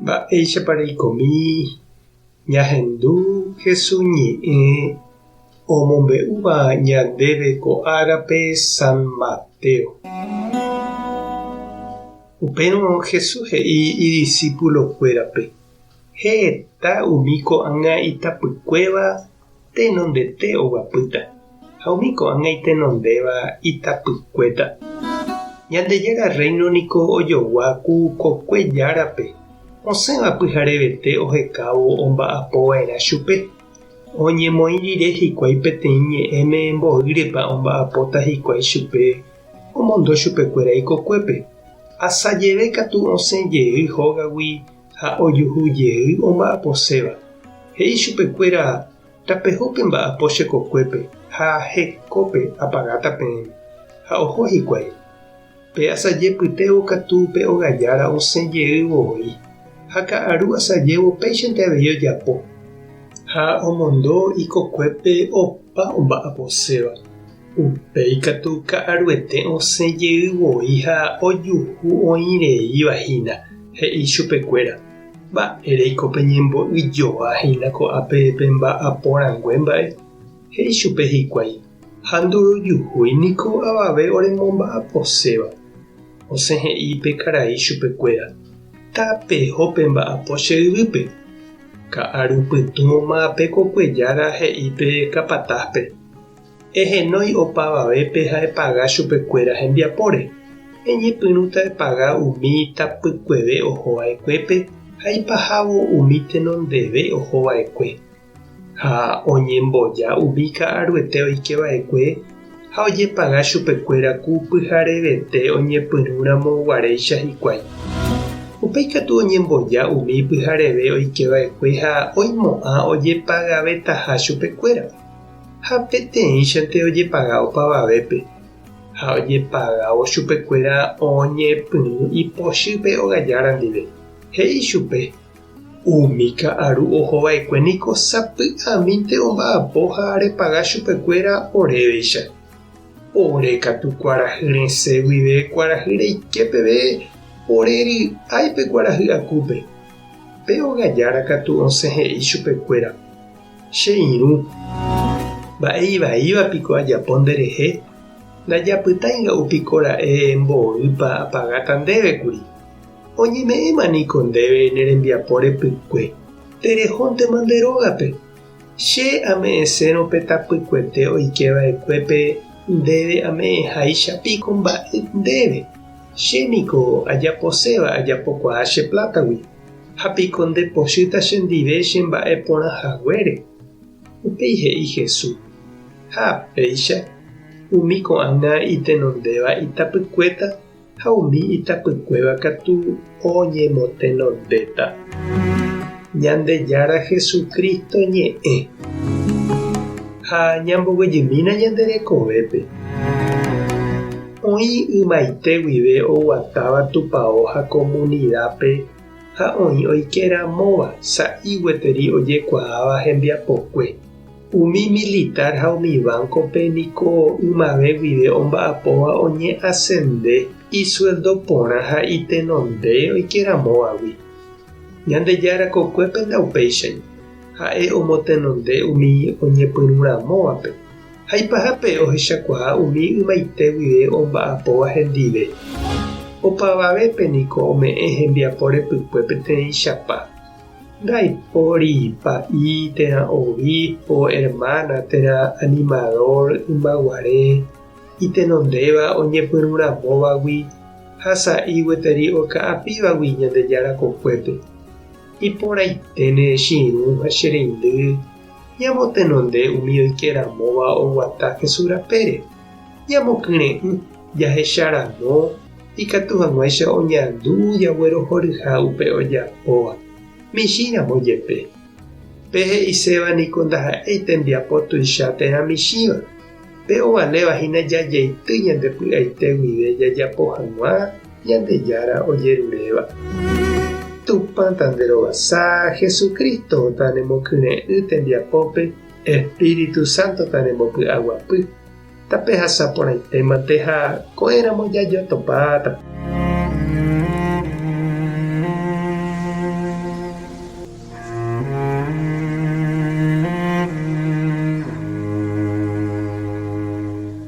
Mba'éichapa reikomi ñahendu Jesús ñe'ẽ omombe'úva ñandéve ko árape San Mateo. Upérõ Jesús he'i idiscípulokuérape: heta umi ko'ág̃a itapykuéva tenondete oguapýta, ha umi ko'ág̃a itenondéva itapykuéta. Ñandejára reino niko ojoguáku kokue járape. Osẽva pyharevete ohekávo omba'apova'erã chupe. Oñemoĩ rire hikuái peteĩ ñe'ẽme mbo'ýrepa omba'apóta hikuái chupe omondo chupekuéra ikokuépe. Asajeve katu osẽjey hógagui ha ojuhujey omba'aposéva. He'i chupekuéra: tapehópe mba'apo chekokuépe ha hekópe apagáta peẽme. Ha oho hikuái. Pe asajepytévo katu pe ogajára osẽjeývoi. Ha ka'aru asajévo péichante avei ojapo. Ha omondo ikokuépe opa omba'aposéva. Upéi katu ka'aruete osẽjeývoi ha ojuhu oĩreívahína, he'i chupekuéra. Mba'éreiko peñembo'yjoahína ko'ápe pe mba'aporãngue mba'e. He'i chupe hikuái: ha ndorojuhúiniko avave oremomba'aposéva. Osẽ he'i pe karai chupekuéra: tapehópe mba'apo che yvýpe. Ka'arupytũma pe kokuejára he'i pe kapatázpe: ehenói opavavépe ha epaga chupekuéra hembiapóre. Eñepyrũta epaga umi tapykueve ohova'ekuépe ha ipahávo umi tenondeve ohova'ekue. Ha oñemboja umi ka'aruete oikeva'ekue ha ojepaga chupekuéra ku pyharevete oñepyrũramoguaréicha hikuái. Upéi katu oñemboja umi pyhareve oikeva'ekue ha oimo'ã ojepagavetaha chupekuéra. Ha peteĩchante ojepaga opavavépe. Ha ojepagávo chupekuéra oñepyrũ ipochýpe ogajára ndive. He'i chupe: umi ka'aru ohova'ekue niko sapy'amínte omba'apo ha repaga chupekuéra oréveicha. Ore katu kuarahy resẽ guive kuarahy reiképeve ore ry'áipe kuarahy akúpe. Pe ogajára katu osẽ he'i chupekuéra: che irũ, mba'eivaívapiko ajapo nderehe. Ndajapytãinga'upiko ra'e mboýpa apagáta ndévekuri. Oñeme'ẽmaniko ndéve nerembiapo repykue. Terehóntema nde rógape. Che ame'ẽsérõ pe tapykuete oikeva'ekuépe ndéve ame'ẽháichapiko mba'e ndéve. Chéniko ajaposéva ajapokuaa che plátagui. Hapiko ndepochýta chendive che mba'e porãhaguére. Upéi he'i Jesús: ha péicha umi ko'ág̃a itenondéva itapykuéta ha umi itapykuéva katu oñemotenondéta. Ñandejára Jesukristo ñe'ẽ ha ñamboguejymína ñande rekovépe. Oĩ ymaite guive oguatáva tupão ha comunidápe ha oĩ oikeramóva sa'i gueteri ojekuaáva hembiapokue. Umi militar ha umi bancope niko ymave guive omba'apóva oñe'asende isueldo porã ha itenonde oikeramóvagui. Ñandejára kokuépe ndaupéichai ha'e omotenonde umi oñepyrũramóvape. Ha ipahápe ohechakuaa umi ymaite guive omba'apóva hendive. Opavavépe niko ome'ẽ hembiapo repykue peteĩ chapa. Ndaipóri pa'i térã obispo, hermana térã animador ymbaguare itenondéva oñepyrũramóvagui ha sa'i gueteri oka'apívagui Ñandejára kokuépe. Iporãiténe chiru ha chereindy ñamotenonde umi oikeramóva oguata Jesús rapére. Ñamokyre'ỹ jahecharamo ikatu hag̃uáicha oñandu jaguerohoryha upe ojapóva. Michĩramo jepe. Pe he'iséva niko ndaha'éi tembiapo tuicha térã michĩva. Pe ovalevahína jajeity ñandepy'aite guive jajapo hag̃ua Ñandejára ojeruréva. Tupãta nde rovasa Jesukristo-ta nemokyre'ỹ tembiapópe, Espíritu Santo-ta nembopy'aguapy. Tape hasapórãitémante ha ko'ẽramo jajotopáta.